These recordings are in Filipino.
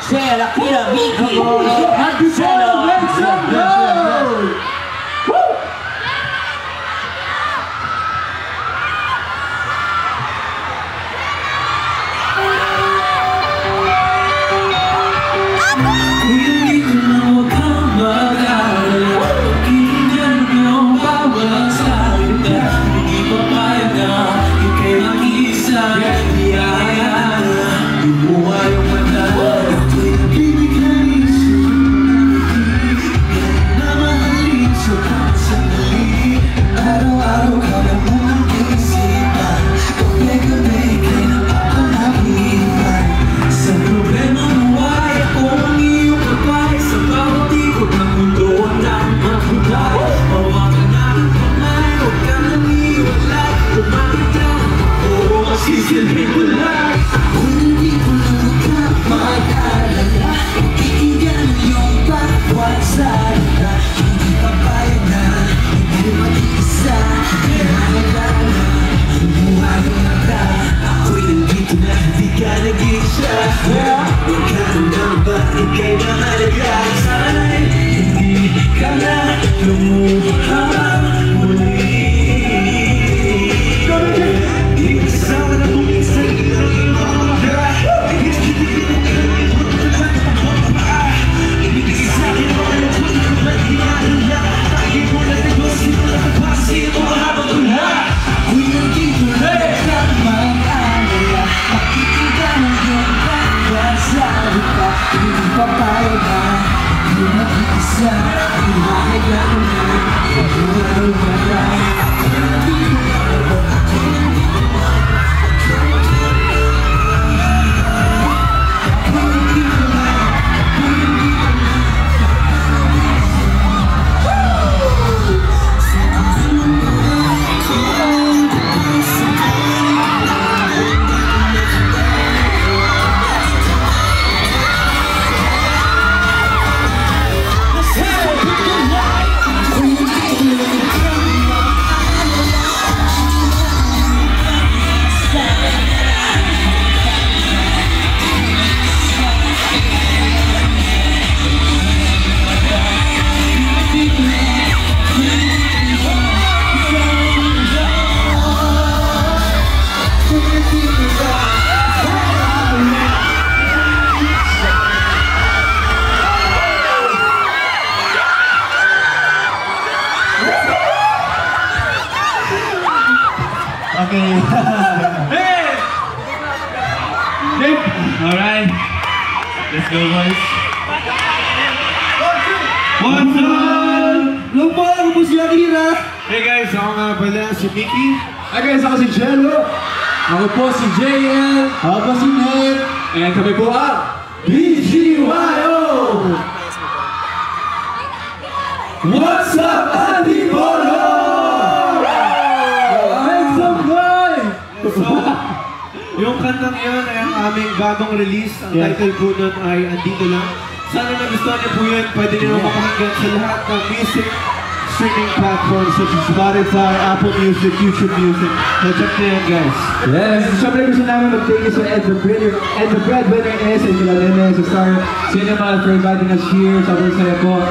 Say la Kira Vicky. Happy Solo, make some noise! Okay. Hey! Alright. Let's go, boys. What's up? Lupa, ako po si Akira. Hey guys, ako nga pala si Mickey. Hi guys, ako si Jello. Ako po si JL. Ako po si Nate. And kami po ang BGYO! What's up, Antipolo? Make some noise! So, yung kantang yun ay ang aming bagong release. Ang title po nun ay Andito Lang. Sana nagustuhan niyo po yun. Pwede niyo makahanggan sa lahat ng music streaming platforms such as Spotify, Apple Music, YouTube Music. So check na yan, guys. Yes, syempre gusto namin mag-thank you sa Ed the Breadwinner S and kila Nene sa Star Cinema for inviting us here. Sobrang saya po.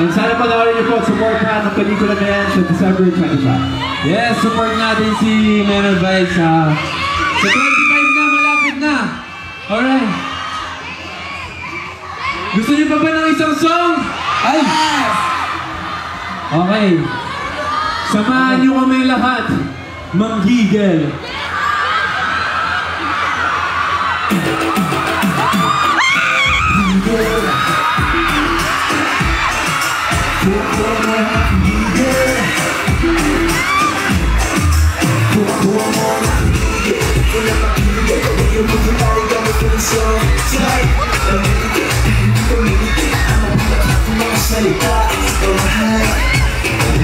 And sana panoorin niyo po at supportahan ang pelikula na yan sa December 25. Yes, support natin si Menor Vice sa 25 na, malapit na. Alright. Gusto niyo pa ba ng isang song? Ay! Okay. Samahan niyo kami lahat. Manggigil.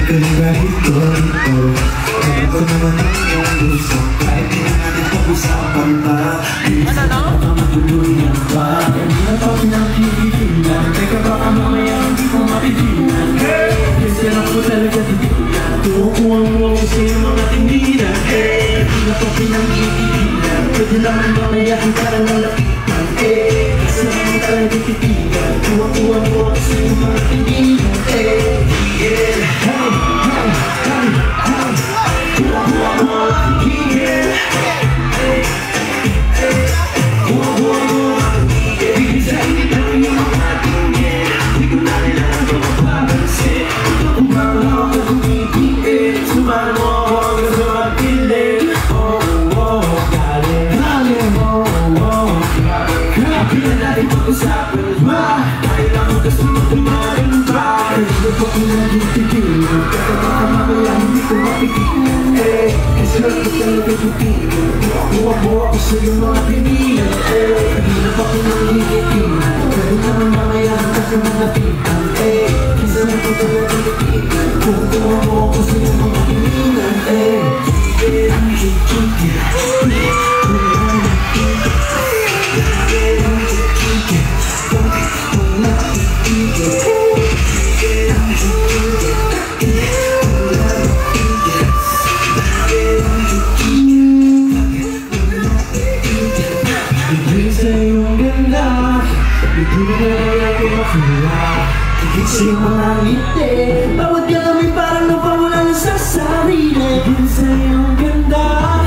Kahit ko ito, kahit ko naman ang iyong gusto, kahit di na natin pag-usapan pa, baka maguluyan pa. Hindi na pa pinakikitilan, teka baka mamaya hindi ko mapigilan. Kasi lang ko talaga titilan, tukuha mo sa iyong mga tindihan. Hindi na pa pinakikitilan, pwede naman mamaya ang parang nalapitan. Kasi lang talaga sa iyong mga pinilan Hirap ako ng higit-higit Pero naman mamaya kasi mga pitan Isa na ko talaga higit-higit Kung tuwa mo ako sa iyong mga pinilan Sa'yo mga ngiti Bawat kami parang napawala na sa sarili Higit sa'yo ang ganda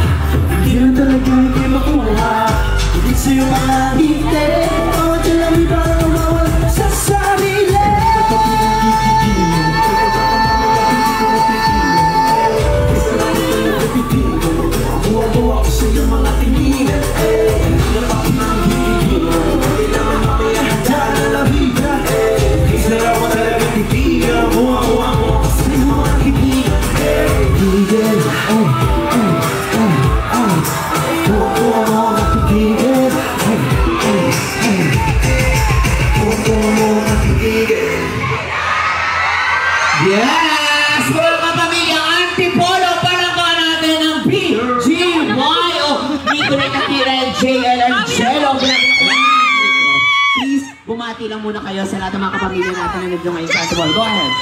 Hindi na talaga hindi makuha Higit sa'yo mga ngiti Bawat kami parang napawala na sa sarili Kapag pinagkikigil Gusto na nila napitigil Buwa-buwa ko sa'yo mga tingin Kapag pinagkikigil Hindi naman mamaya handa na labida Sarap mo talaga titigan Buwa-buwa mo sa iyong mga kibigan Tigil, buwa-buwa mo makitigil Buwa-buwa mo makitigil Yes! Mga kapamilya, Antipolo, palanggan natin ang BGYO! Dito na nakatira ang JL Angelo. Please, bumati lang muna kayo sa lahat ng mga kapamilya natin na nandito ngayon sa Antipolo. Go ahead!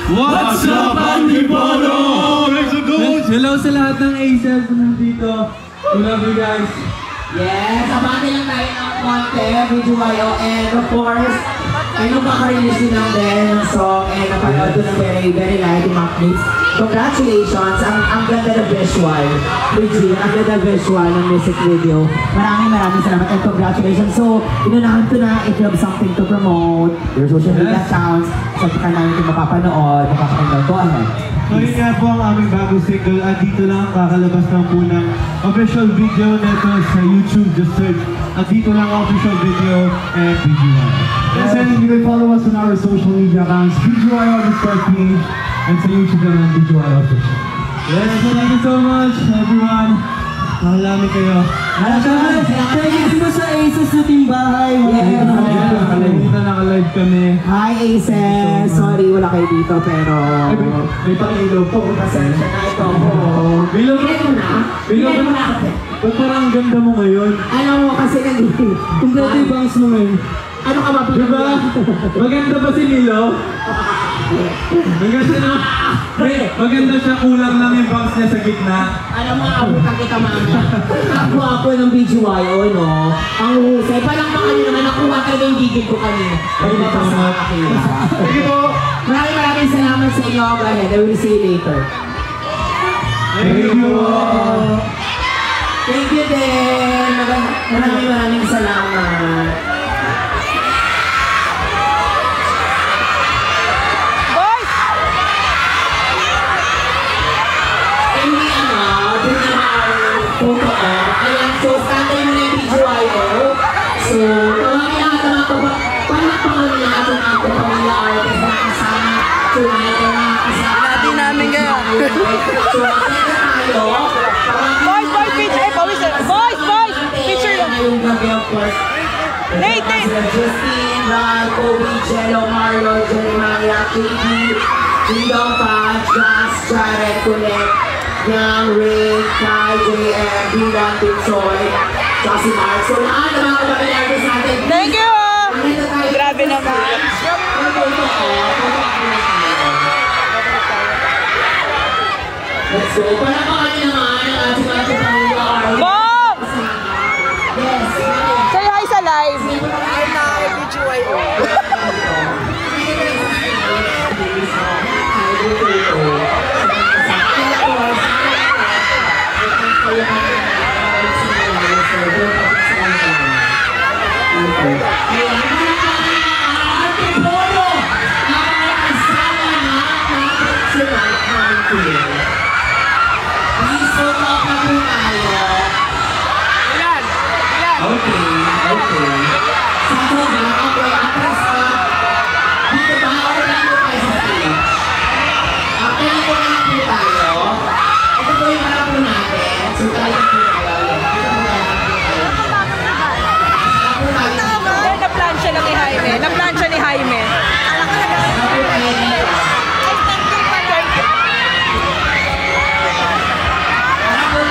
What's up, Antipolo? Hello sa lahat ng A7 na nandito. We love you guys. Yes, abante lang tayo ng konti, BGYO, and of course, ay nung maka-release din ng ng song and napanood ko ng very lighting mga clips. Congratulations! Ang ganda ng visual. Regine, ang ganda ng visual ng music video. Maraming salamat and congratulations. So, inunahan ko na if you have something to promote, your social media accounts, sa ka namin ito mapapanood, mapapakinggan. Go ahead. So yun nga po ang aming bagong single at dito lang kakalabas lang po ng official video nito sa YouTube. Just search at dito lang ang official video and BGYO. Yes, and you can follow us on our social media accounts, BGYO_page, and sa YouTube naman, BGYO official. Yes, thank you so much, everyone. Nakalami kayo. Thank you sa Aces na timbahay. Dito naka-live kami. Hi Aces! Sorry, wala kayo dito pero... May pang-ilaw po. Pasensya na ito po. Bilang Bigyan mo na ako. ba't parang ang ganda mo ngayon? Alam mo kasi nandito. Kung dati bangs mo ngayon. Ano ka ba? Diba? Maganda ba si Nilo? Maganda na. Maganda siya, kulang lang yung bangs niya sa gitna. Alam mo, abutan kita mama. Ang gwapo ng BGYO, no? Ang husay. Palang mga nyo naman, nakuha talaga yung gigil ko kanina. Ay, mapasa kakakila. Thank you po. Maraming salamat sa inyo. Go ahead. I will see you later. Thank you. Thank you din. Maraming salamat. Hindi dun naman totoo. Ayan, so standard mo na yung BGYO. So, tawagin natin mga palakpakan natin ang pamilya artist na kasama tonight and mga kasama namin kaya. So, magkita tayo. Boys, picture! Boys! Picture lang! Ngayong gabi, of course. Nate! Sila Justine, Ral, Kobe, Jello, Mario, Jeremiah, KB, Freedom Patch, Gas, Jared, Colette, Yang, Ray, Kai, JM, Dylan, Bitsoy, tsaka si Mark. So lahat ng mga kapatid artist natin. Thank you! Nandito tayo. Grabe naman. Let's go. Palapakan niyo naman ang ating mga pamilya artist. Bob! Yes. Say hi sa live. I'm na BGYO.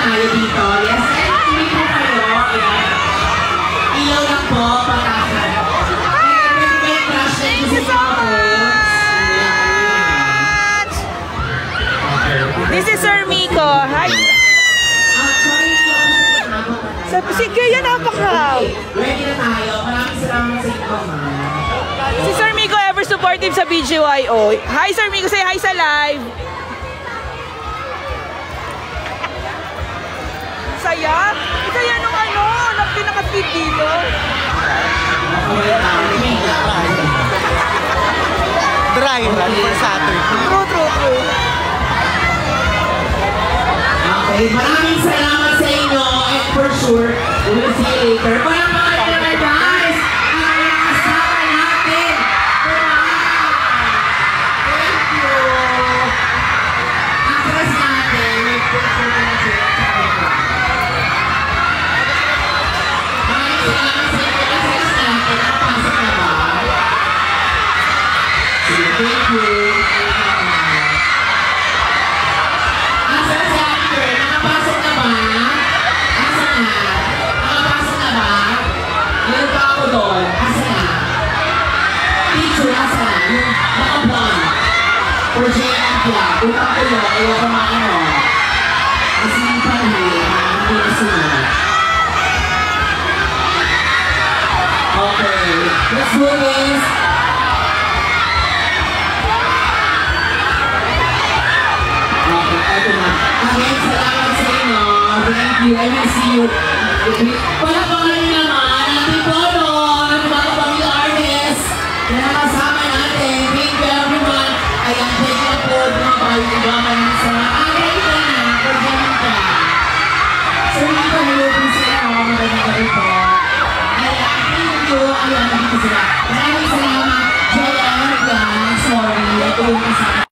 tayo dito. Yes, hindi po kayo. Ayan. Ilaw lang po, patasan. Thank you so much! This is Sir Miko. Hi! Si Kaya napaka! Ready na tayo. Maraming salamat sa inyo, ma'am. Si Sir Miko ever supportive sa BGYO. Hi Sir Miko, say hi sa live! Saya? Saya nung ano, pinaka-feed dito. Dry run for Saturday. True. Okay, maraming salamat sa inyo. And for sure, we'll see you later. Palakpakan naman, guys! Ang mga kasama natin. Thank you. Ang stress natin, may picture na siya. Maraming salamat sa inyo. Ang stress natin, nakapasok na ba? Thank you. Ang stress natin, nakapasok na ba? Asa na? Nakapasok na ba? Meron pa ako doon. Asa na? Teacher, asa na? Yung naka-blonde. Project club. Utang ko yun. Ayoko makano. Kasi yung panahit, hindi na sunod. Okay. Let's do this. Okay, eto na. Again, salamat sa inyo. Thank you. I will see you. Palakpakan nyo naman. Natin po doon. Ang mga pamilya artists na nakasama natin. Thank you everyone. Ayan, thank you po. Mga pag-igaman sa mga ready ka na. Pag-gaman ka. Sir, hindi ko nilupin sila. Magandang gabi po. Ayan, thank you. Ayan, nandito sila. Maraming salamat. JR, sorry. Ito yung kasama.